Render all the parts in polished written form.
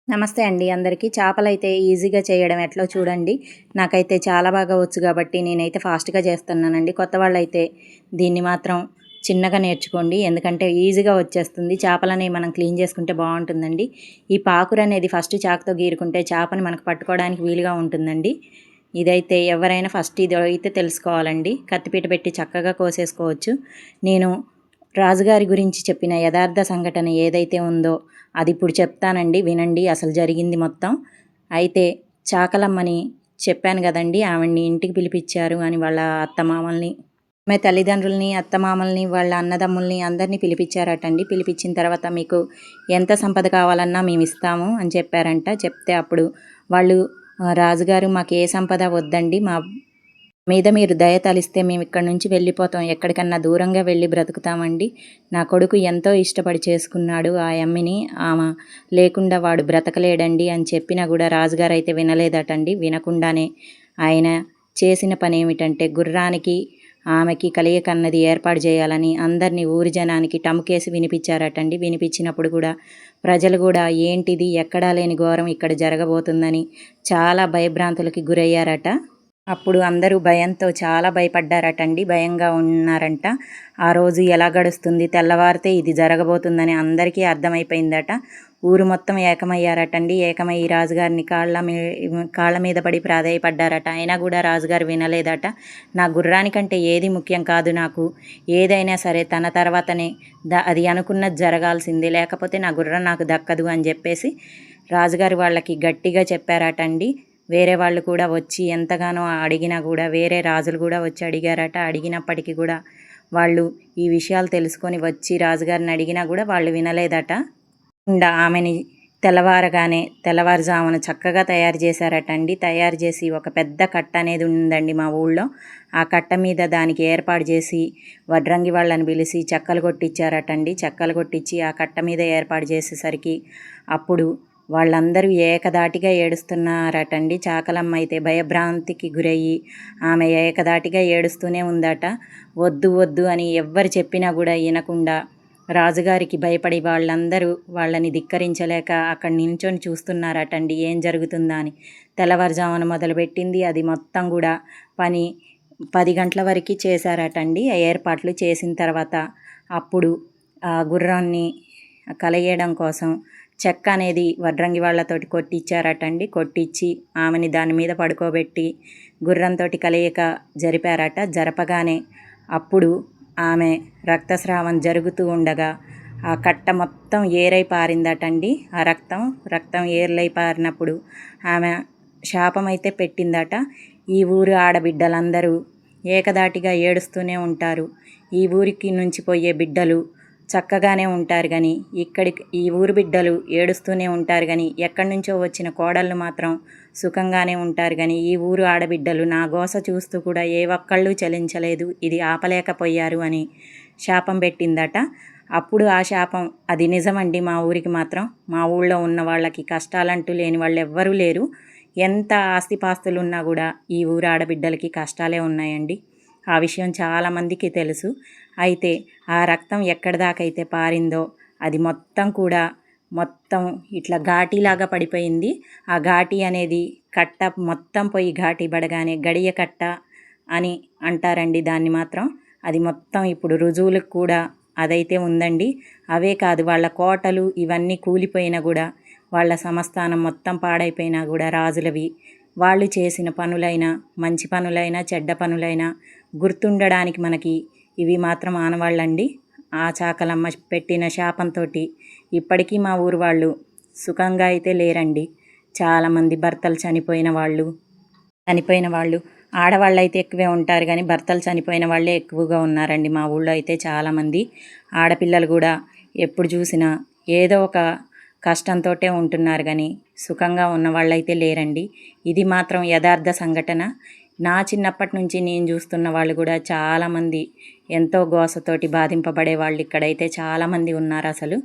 నమస్తే అండి అందరికీ. చేపలైతే ఈజీగా చేయడం ఎట్లో చూడండి. నాకైతే చాలా బాగా వచ్చు కాబట్టి నేనైతే ఫాస్ట్‌గా చేస్తున్నానండి. కొత్త వాళ్ళైతే దీన్ని మాత్రం చిన్నగా నేర్చుకోండి. ఎందుకంటే ఈజీగా వచ్చేస్తుంది. చేపలనేవి మనం క్లీన్ చేసుకుంటే బాగుంటుందండి. ఈ పాకురనేది ఫస్ట్ చాకుతో గీరుకుంటే చేపని మనకు పట్టుకోవడానికి వీలుగా ఉంటుందండి. ఇదైతే ఎవరైనా ఫస్ట్ ఇది అయితే తెలుసుకోవాలండి. కత్తిపీట పెట్టి చక్కగా కోసేసుకోవచ్చు. నేను రాజుగారి గురించి చెప్పిన యథార్థ సంఘటన ఏదైతే ఉందో అది ఇప్పుడు చెప్తానండి, వినండి. అసలు జరిగింది మొత్తం. అయితే చాకలమ్మని చెప్పాను కదండి, ఆవిడ్ని ఇంటికి పిలిపించారు అని వాళ్ళ అత్తమామల్ని, ఆమె తల్లిదండ్రుల్ని, అత్తమామల్ని, వాళ్ళ అన్నదమ్ముల్ని అందరినీ పిలిపించారటండి. పిలిపించిన తర్వాత మీకు ఎంత సంపద కావాలన్నా మేము ఇస్తాము అని చెప్పారంట. చెప్తే అప్పుడు వాళ్ళు రాజుగారు మాకు ఏ సంపద వద్దండి, మా మీద మీరు దయ తలిస్తే మేము ఇక్కడి నుంచి వెళ్ళిపోతాం, ఎక్కడికన్నా దూరంగా వెళ్ళి బ్రతుకుతామండి. నా కొడుకు ఎంతో ఇష్టపడి చేసుకున్నాడు ఆ అమ్మిని, ఆమె లేకుండా వాడు బ్రతకలేడండి అని చెప్పినా కూడా రాజుగారు అయితే వినలేదటండి. వినకుండానే ఆయన చేసిన పని ఏమిటంటే గుర్రానికి ఆమెకి కలియకన్నది ఏర్పాటు చేయాలని అందరినీ ఊరి జనానికి టముకేసి వినిపించారటండి. వినిపించినప్పుడు కూడా ప్రజలు కూడా ఏంటిది, ఎక్కడా లేని ఘోరం ఇక్కడ జరగబోతుందని చాలా భయభ్రాంతులకి గురయ్యారట. అప్పుడు అందరూ భయంతో చాలా భయపడ్డారటండి. భయంగా ఉన్నారంట. ఆ రోజు ఎలా గడుస్తుంది, తెల్లవారితే ఇది జరగబోతుందని అందరికీ అర్థమైపోయిందట. ఊరు మొత్తం ఏకమయ్యారటండి. ఏకమై రాజుగారిని కాళ్ళ మీద పడి ప్రాధేయపడ్డారట. అయినా కూడా రాజుగారు వినలేదట. నా గుర్రానికంటే ఏది ముఖ్యం కాదు, నాకు ఏదైనా సరే తన తర్వాతనే అది అనుకున్నది జరగాల్సిందే, లేకపోతే నా గుర్రం నాకు దక్కదు అని చెప్పేసి రాజుగారు వాళ్ళకి గట్టిగా చెప్పారటండి. వేరే వాళ్ళు కూడా వచ్చి ఎంతగానో అడిగినా కూడా, వేరే రాజులు కూడా వచ్చి అడిగారట. అడిగినప్పటికీ కూడా వాళ్ళు ఈ విషయాలు తెలుసుకొని వచ్చి రాజుగారిని అడిగినా కూడా వాళ్ళు వినలేదట. ఆమెని తెల్లవారుజామున చక్కగా తయారు చేశారటండి. తయారు చేసి ఒక పెద్ద కట్ట అనేది ఉందండి మా ఊళ్ళో. ఆ కట్ట మీద దానికి ఏర్పాటు చేసి వడ్రంగి వాళ్ళని పిలిచి చెక్కలు కొట్టించారటండి. చెక్కలు కొట్టించి ఆ కట్ట మీద ఏర్పాటు చేసేసరికి అప్పుడు వాళ్ళందరూ ఏకదాటిగా ఏడుస్తున్నారటండి. చాకలమ్మ అయితే భయభ్రాంతికి గురయ్యి ఆమె ఏకదాటిగా ఏడుస్తూనే ఉందట. వద్దు వద్దు అని ఎవ్వరు చెప్పినా కూడా వినకుండా రాజుగారికి భయపడి వాళ్ళందరూ వాళ్ళని ధిక్కరించలేక అక్కడ నిల్చొని చూస్తున్నారటండి ఏం జరుగుతుందా అని. తెల్లవారుజామున మొదలుపెట్టింది అది మొత్తం కూడా పని 10 గంటల వరకు చేశారటండి. ఏర్పాట్లు చేసిన తర్వాత అప్పుడు ఆ గుర్రాన్ని కలయడం కోసం చెక్క అనేది వడ్రంగి వాళ్ళతోటి కొట్టించారటండి. కొట్టించి ఆమెని దాని మీద పడుకోబెట్టి గుర్రంతో కలయిక జరిపారట. జరపగానే అప్పుడు ఆమె రక్తస్రావం జరుగుతూ ఉండగా ఆ కట్ట మొత్తం ఏరై పారిందటండి. ఆ రక్తం ఏర్లై పారినప్పుడు ఆమె శాపమైతే పెట్టిందట. ఈ ఊరు ఆడబిడ్డలందరూ ఏకదాటిగా ఏడుస్తూనే ఉంటారు. ఈ ఊరికి నుంచి పోయే బిడ్డలు చక్కగానే ఉంటారు కానీ ఈ ఊరు బిడ్డలు ఏడుస్తూనే ఉంటారు కానీ ఎక్కడి నుంచో వచ్చిన కోడళ్ళు మాత్రం సుఖంగానే ఉంటారు కానీ ఈ ఊరు ఆడబిడ్డలు నా గోస చూస్తూ కూడా ఏ ఒక్కళ్ళు చలించలేదు, ఇది ఆపలేకపోయారు అని శాపం పెట్టిందట. అప్పుడు ఆ శాపం అది నిజమండి. మా ఊరికి మాత్రం, మా ఊళ్ళో ఉన్న వాళ్ళకి కష్టాలంటూ లేని వాళ్ళు ఎవ్వరూ లేరు. ఎంత ఆస్తిపాస్తులు ఉన్నా కూడా ఈ ఊరు ఆడబిడ్డలకి కష్టాలే ఉన్నాయండి. ఆ విషయం చాలామందికి తెలుసు. అయితే ఆ రక్తం ఎక్కడి దాకైతే పారిందో అది మొత్తం ఇట్లా ఘాటీలాగా పడిపోయింది. ఆ ఘాటీ అనేది కట్ట మొత్తం పోయి ఘాటీ పడగానే గడియ కట్ట అని అంటారండి దాన్ని మాత్రం. అది మొత్తం ఇప్పుడు రుజువులకు కూడా అదైతే ఉందండి. అవే కాదు, వాళ్ళ కోటలు ఇవన్నీ కూలిపోయినా కూడా, వాళ్ళ సంస్థానం మొత్తం పాడైపోయినా కూడా రాజులవి వాళ్ళు చేసిన పనులైనా, మంచి పనులైనా చెడ్డ పనులైనా గుర్తుండడానికి మనకి ఇవి మాత్రం ఆనవాళ్ళండి. ఆ చాకలమ్మ పెట్టిన శాపంతో ఇప్పటికీ మా ఊరు వాళ్ళు సుఖంగా అయితే లేరండి. చాలామంది భర్తలు చనిపోయిన వాళ్ళు ఆడవాళ్ళు అయితే ఎక్కువే ఉంటారు కానీ భర్తలు చనిపోయిన వాళ్ళే ఎక్కువగా ఉన్నారండి మా ఊళ్ళో అయితే. చాలామంది ఆడపిల్లలు కూడా ఎప్పుడు చూసినా ఏదో ఒక కష్టంతో ఉంటున్నారు కానీ సుఖంగా ఉన్న వాళ్ళైతే లేరండి. ఇది మాత్రం యథార్థ సంఘటన. నా చిన్నప్పటి నుంచి నేను చూస్తున్న వాళ్ళు కూడా చాలామంది ఎంతో గోసతోటి బాధింపబడే వాళ్ళు ఇక్కడైతే చాలామంది ఉన్నారు. అసలు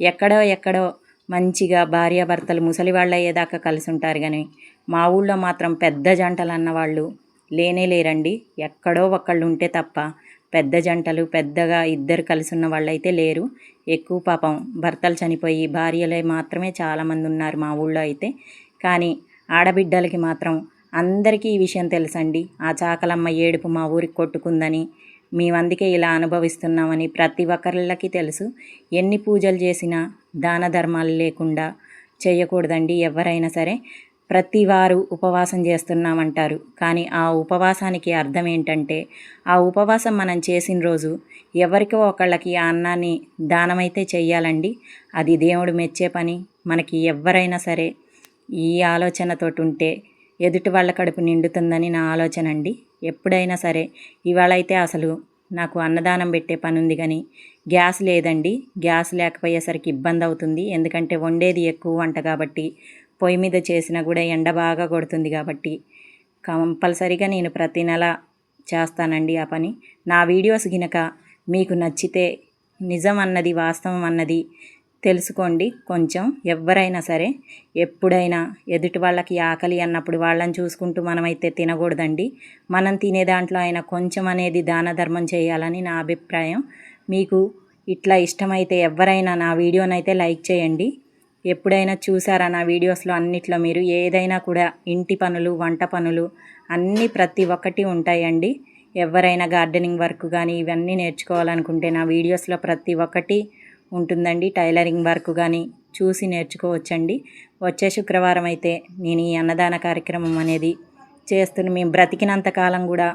ఎక్కడో మంచిగా భార్యాభర్తలు ముసలి వాళ్ళు అయ్యేదాకా కలిసి ఉంటారు కానీ మా ఊళ్ళో మాత్రం పెద్ద జంటలు అన్న వాళ్ళు లేనే లేరండి. ఎక్కడో ఒకళ్ళు ఉంటే తప్ప పెద్ద జంటలు పెద్దగా ఇద్దరు కలిసి ఉన్న వాళ్ళైతే లేరు. ఎక్కువ పాపం భర్తలు చనిపోయి భార్యలే మాత్రమే చాలామంది ఉన్నారు మా ఊళ్ళో అయితే. కానీ ఆడబిడ్డలకి మాత్రం అందరికీ ఈ విషయం తెలుసండి. ఆ చాకలమ్మ ఏడుపు మా ఊరికి కొట్టుకుందని, మేమందుకే ఇలా అనుభవిస్తున్నామని ప్రతి ఒక్కరికి తెలుసు. ఎన్ని పూజలు చేసినా దాన ధర్మాలు లేకుండా చేయకూడదండి ఎవరైనా సరే. ప్రతి వారు ఉపవాసం చేస్తున్నామంటారు, కానీ ఆ ఉపవాసానికి అర్థం ఏంటంటే, ఆ ఉపవాసం మనం చేసిన రోజు ఎవరికో ఒకళ్ళకి ఆ అన్నాన్ని దానమైతే చెయ్యాలండి. అది దేవుడు మెచ్చే పని. మనకి ఎవరైనా సరే ఈ ఆలోచనతోటి ఉంటే ఎదుటి వాళ్ళ కడుపు నిండుతుందని నా ఆలోచన అండి. ఎప్పుడైనా సరే ఇవాళ అయితే అసలు నాకు అన్నదానం పెట్టే పని ఉంది, కానీ గ్యాస్ లేదండి. గ్యాస్ లేకపోయేసరికి ఇబ్బంది అవుతుంది. ఎందుకంటే వండేది ఎక్కువ వంట కాబట్టి, పొయ్యి మీద చేసినా కూడా ఎండ బాగా కొడుతుంది కాబట్టి కంపల్సరీగా నేను ప్రతి నెల చేస్తానండి ఆ పని. నా వీడియోస్ గినక మీకు నచ్చితే, నిజం అన్నది వాస్తవం అన్నది తెలుసుకోండి. కొంచెం ఎవరైనా సరే ఎప్పుడైనా ఎదుటి వాళ్ళకి ఆకలి అన్నప్పుడు వాళ్ళని చూసుకుంటూ మనమైతే తినకూడదండి. మనం తినే దాంట్లో అయినా కొంచెం అనేది దాన ధర్మం చేయాలని నా అభిప్రాయం. మీకు ఇట్లా ఇష్టమైతే ఎవరైనా నా వీడియోనైతే లైక్ చేయండి. ఎప్పుడైనా చూసారా నా వీడియోస్లో అన్నిట్లో మీరు ఏదైనా కూడా ఇంటి పనులు వంట పనులు అన్నీ ప్రతి ఒక్కటి ఉంటాయండి. ఎవరైనా గార్డెనింగ్ వర్క్ కానీ ఇవన్నీ నేర్చుకోవాలనుకుంటే నా వీడియోస్లో ప్రతి ఒక్కటి ఉంటుందండి. టైలరింగ్ వర్క్ కానీ చూసి నేర్చుకోవచ్చండి. వచ్చే శుక్రవారం అయితే నేను ఈ అన్నదాన కార్యక్రమం అనేది మేము బ్రతికినంత కాలం కూడా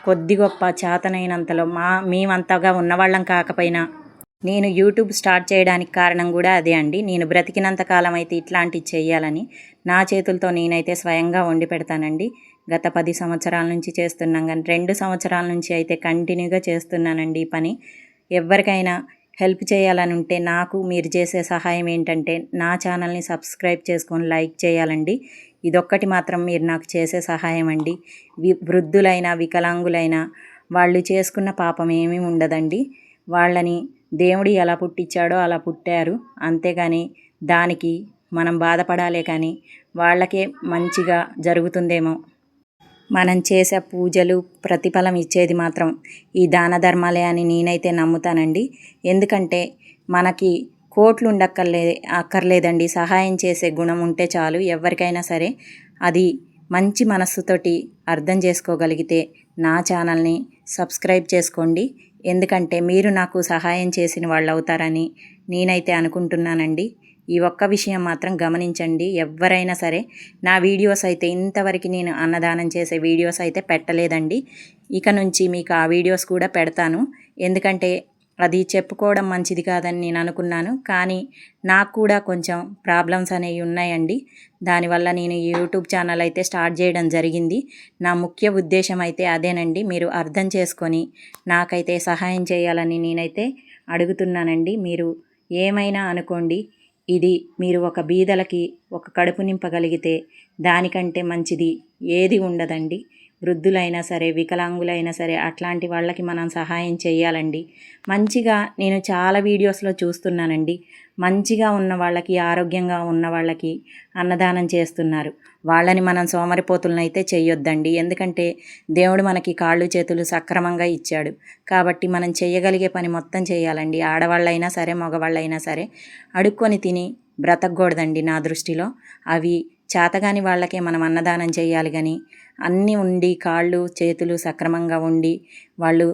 కొద్ది గొప్ప చేతనైనంతలో మేమంతగా ఉన్నవాళ్ళం కాకపోయినా నేను యూట్యూబ్ స్టార్ట్ చేయడానికి కారణం కూడా అదే అండి. నేను బ్రతికినంత కాలం అయితే ఇట్లాంటివి చేయాలని నా చేతులతో నేనైతే స్వయంగా వండి పెడతానండి. గత 10 సంవత్సరాల నుంచి చేస్తున్నాం, కానీ 2 సంవత్సరాల నుంచి అయితే కంటిన్యూగా చేస్తున్నానండి ఈ పని. ఎవరికైనా హెల్ప్ చేయాలని ఉంటే నాకు మీరు చేసే సహాయం ఏంటంటే నా ఛానల్ని సబ్స్క్రైబ్ చేసుకొని లైక్ చేయాలండి. ఇదొక్కటి మాత్రం మీరు నాకు చేసే సహాయం అండి. వృద్ధులైనా వికలాంగులైనా వాళ్ళు చేసుకున్న పాపం ఏమీ ఉండదండి. వాళ్ళని దేవుడు ఎలా పుట్టించాడో అలా పుట్టారు, అంతేగాని దానికి మనం బాధపడాలే కానీ వాళ్ళకే మంచిగా జరుగుతుందేమో. మనం చేసే పూజలు ప్రతిఫలం ఇచ్చేది మాత్రం ఈ దాన ధర్మాలే అని నేనైతే నమ్ముతానండి. ఎందుకంటే మనకి కోట్లు అక్కర్లేదండి. సహాయం చేసే గుణం ఉంటే చాలు ఎవరికైనా సరే. అది మంచి మనస్సుతోటి అర్థం చేసుకోగలిగితే నా ఛానల్ని సబ్స్క్రైబ్ చేసుకోండి. ఎందుకంటే మీరు నాకు సహాయం చేసిన వాళ్ళు అవుతారని నేనైతే అనుకుంటున్నానండి. ఈ ఒక్క విషయం మాత్రం గమనించండి. ఎవరైనా సరే నా వీడియోస్ అయితే ఇంతవరకు నేను అన్నదానం చేసే వీడియోస్ అయితే పెట్టలేదండి. ఇక నుంచి మీకు ఆ వీడియోస్ కూడా పెడతాను. ఎందుకంటే అది చెప్పుకోవడం మంచిది కాదని నేను అనుకున్నాను, కానీ నాకు కూడా కొంచెం ప్రాబ్లమ్స్ అనేవి ఉన్నాయండి. దానివల్ల నేను ఈ యూట్యూబ్ ఛానల్ అయితే స్టార్ట్ చేయడం జరిగింది. నా ముఖ్య ఉద్దేశం అయితే అదేనండి. మీరు అర్థం చేసుకొని నాకైతే సహాయం చేయాలని నేనైతే అడుగుతున్నానండి. మీరు ఏమైనా అనుకోండి, ఇది మీరు ఒక బీదలకి ఒక కడుపు నింపగలిగితే దానికంటే మంచిది ఏది ఉండదండి. వృద్ధులైనా సరే వికలాంగులైనా సరే అట్లాంటి వాళ్ళకి మనం సహాయం చేయాలండి. మంచిగా నేను చాలా వీడియోస్లో చూస్తున్నానండి, మంచిగా ఉన్న వాళ్ళకి ఆరోగ్యంగా ఉన్న వాళ్ళకి అన్నదానం చేస్తున్నారు. వాళ్ళని మనం సోమరిపోతులను అయితే చెయ్యొద్దండి. ఎందుకంటే దేవుడు మనకి కాళ్ళు చేతులు సక్రమంగా ఇచ్చాడు కాబట్టి మనం చేయగలిగే పని మొత్తం చేయాలండి. ఆడవాళ్ళైనా సరే మగవాళ్ళైనా సరే అడుక్కొని తిని బ్రతకూడదండి నా దృష్టిలో. అవి చేతగాని వాళ్ళకే మనం అన్నదానం చేయాలి, కానీ అన్నీ ఉండి కాళ్ళు చేతులు సక్రమంగా ఉండి వాళ్ళు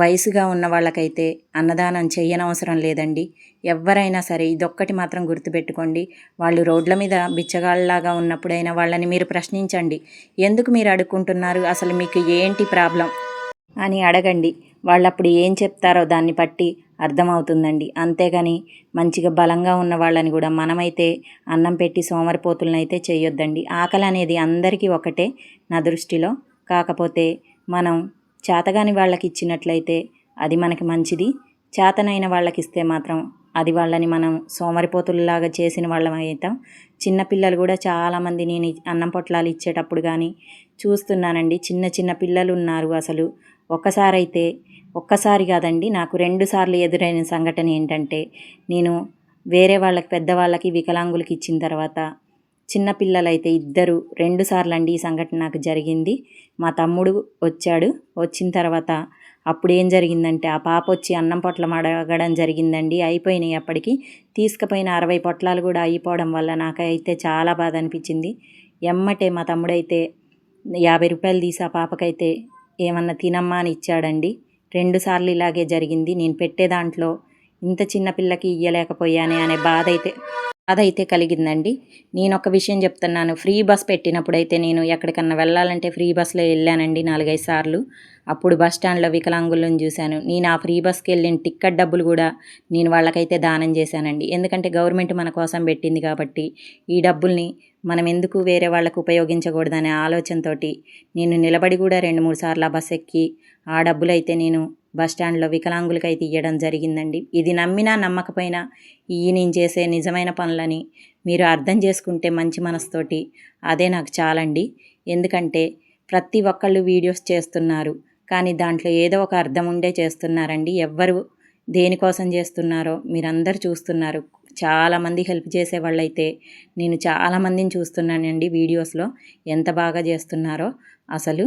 వయసుగా ఉన్న వాళ్ళకైతే అన్నదానం చేయనవసరం లేదండి. ఎవరైనా సరే ఇదొక్కటి మాత్రం గుర్తుపెట్టుకోండి. వాళ్ళు రోడ్ల మీద బిచ్చగాళ్ళలాగా ఉన్నప్పుడైనా వాళ్ళని మీరు ప్రశ్నించండి. ఎందుకు మీరు అడుక్కుంటున్నారు, అసలు మీకు ఏంటి ప్రాబ్లం అని అడగండి. వాళ్ళప్పుడు ఏం చెప్తారో దాన్ని బట్టి అర్థమవుతుందండి. అంతేగాని మంచిగా బలంగా ఉన్న వాళ్ళని కూడా మనమైతే అన్నం పెట్టి సోమరిపోతులను అయితే చేయొద్దండి. ఆకలి అనేది అందరికీ ఒకటే నా దృష్టిలో. కాకపోతే మనం చేతగాని వాళ్ళకి ఇచ్చినట్లయితే అది మనకి మంచిది. చేతనైన వాళ్ళకి ఇస్తే మాత్రం అది వాళ్ళని మనం సోమరిపోతుల్లాగా చేసిన వాళ్ళం అవుతాం. చిన్నపిల్లలు కూడా చాలామంది నేను అన్నం పొట్లాలు ఇచ్చేటప్పుడు కానీ చూస్తున్నానండి. చిన్న చిన్న పిల్లలు ఉన్నారు. అసలు ఒక్కసారి కాదండి, నాకు 2 సార్లు ఎదురైన సంఘటన ఏంటంటే, నేను వేరే వాళ్ళకి పెద్దవాళ్ళకి వికలాంగులకి ఇచ్చిన తర్వాత చిన్నపిల్లలైతే ఇద్దరు 2 సార్లు అండి ఈ సంఘటన నాకు జరిగింది. మా తమ్ముడు వచ్చాడు. వచ్చిన తర్వాత అప్పుడు ఏం జరిగిందంటే ఆ పాప వచ్చి అన్నం పొట్లం అడగడం జరిగిందండి. అయిపోయినాయి అప్పటికి. తీసుకుపోయిన 60 పొట్లాలు కూడా అయిపోవడం వల్ల నాకైతే చాలా బాధ అనిపించింది. ఎమ్మటే మా తమ్ముడైతే 50 రూపాయలు తీసి ఆ పాపకైతే ఏమన్నా తినమ్మా అని ఇచ్చాడండి. 2 సార్లు ఇలాగే జరిగింది. నేను పెట్టే దాంట్లో ఇంత చిన్న పిల్లకి ఇయ్యలేకపోయానే అనే బాధ అయితే కలిగిందండి. నేను ఒక విషయం చెప్తున్నాను. ఫ్రీ బస్ పెట్టినప్పుడైతే నేను ఎక్కడికన్నా వెళ్ళాలంటే ఫ్రీ బస్లో వెళ్ళానండి 4-5 సార్లు. అప్పుడు బస్ స్టాండ్లో వికలాంగులను చూశాను. నేను ఆ ఫ్రీ బస్కి వెళ్ళిన టిక్కెట్ డబ్బులు కూడా నేను వాళ్ళకైతే దానం చేశానండి. ఎందుకంటే గవర్నమెంట్ మన కోసం పెట్టింది కాబట్టి ఈ డబ్బుల్ని మనం ఎందుకు వేరే వాళ్ళకు ఉపయోగించకూడదనే ఆలోచనతోటి నేను నిలబడి కూడా 2-3 సార్లు ఆ బస్ ఎక్కి ఆ డబ్బులైతే నేను బస్ స్టాండ్లో వికలాంగులకైతే ఇవ్వడం జరిగిందండి. ఇది నమ్మినా నమ్మకపోయినా నేను చేసే నిజమైన పనులని మీరు అర్థం చేసుకుంటే మంచి మనసుతోటి అదే నాకు చాలండి. ఎందుకంటే ప్రతి ఒక్కళ్ళు వీడియోస్ చేస్తున్నారు, కానీ దాంట్లో ఏదో ఒక అర్థం ఉండే చేస్తున్నారండి. ఎవ్వరు దేనికోసం చేస్తున్నారో మీరందరూ చూస్తున్నారు. చాలామంది హెల్ప్ చేసే వాళ్ళైతే నేను చాలామందిని చూస్తున్నానండి వీడియోస్లో. ఎంత బాగా చేస్తున్నారో అసలు.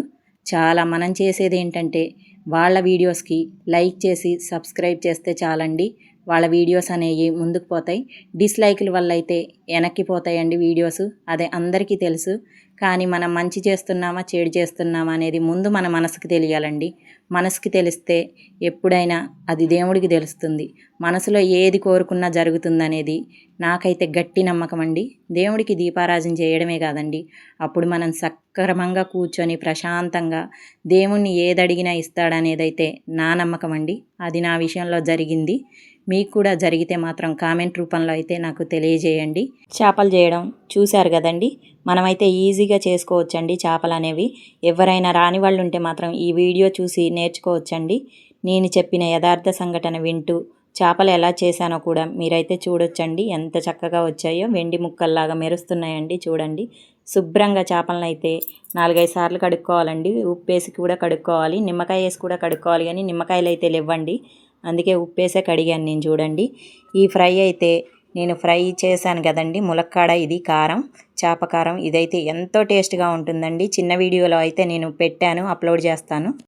మనం చేసేది ఏంటంటే వాళ్ళ వీడియోస్కి లైక్ చేసి సబ్స్క్రైబ్ చేస్తే చాలండి. వాళ్ళ వీడియోస్ అనేవి ముందుకు పోతాయి. డిస్లైకుల వల్ల అయితే వెనక్కి పోతాయండి వీడియోస్. అదే అందరికీ తెలుసు. కానీ మనం మంచి చేస్తున్నామా చెడు చేస్తున్నామా అనేది ముందు మన మనసుకు తెలియాలండి. మనసుకి తెలిస్తే ఎప్పుడైనా అది దేవుడికి తెలుస్తుంది. మనసులో ఏది కోరుకున్నా జరుగుతుందనేది నాకైతే గట్టి నమ్మకం అండి. దేవుడికి దీపారాజన చేయడమే కాదండి, అప్పుడు మనం సక్రమంగా కూర్చొని ప్రశాంతంగా దేవుణ్ణి ఏదడిగినా ఇస్తాడనేదైతే నా నమ్మకం అండి. అది నా విషయంలో జరిగింది. మీకు కూడా జరిగితే మాత్రం కామెంట్ రూపంలో అయితే నాకు తెలియజేయండి. చేపలు చేయడం చూశారు కదండి. మనమైతే ఈజీగా చేసుకోవచ్చండి చేపలు అనేవి. ఎవరైనా రాని వాళ్ళు ఉంటే మాత్రం ఈ వీడియో చూసి నేర్చుకోవచ్చండి. నేను చెప్పిన యథార్థ సంఘటన వింటూ చేపలు ఎలా చేశానో కూడా మీరైతే చూడొచ్చండి. ఎంత చక్కగా వచ్చాయో వెండి ముక్కల్లాగా మెరుస్తున్నాయండి. చూడండి, శుభ్రంగా చేపలను అయితే 4-5 సార్లు కడుక్కోవాలండి. ఉప్పు వేసి కూడా కడుక్కోవాలి, నిమ్మకాయ వేసి కూడా కడుక్కోవాలి. కానీ నిమ్మకాయలు అయితే లేవండి, అందుకే ఉప్పేసే కడిగాను నేను. చూడండి, ఈ ఫ్రై అయితే నేను ఫ్రై చేశాను కదండి, ములక్కాడ, ఇది కారం, చేప కారం. ఇదైతే ఎంతో టేస్ట్గా ఉంటుందండి. చిన్న వీడియోలో అయితే నేను పెట్టాను, అప్లోడ్ చేస్తాను.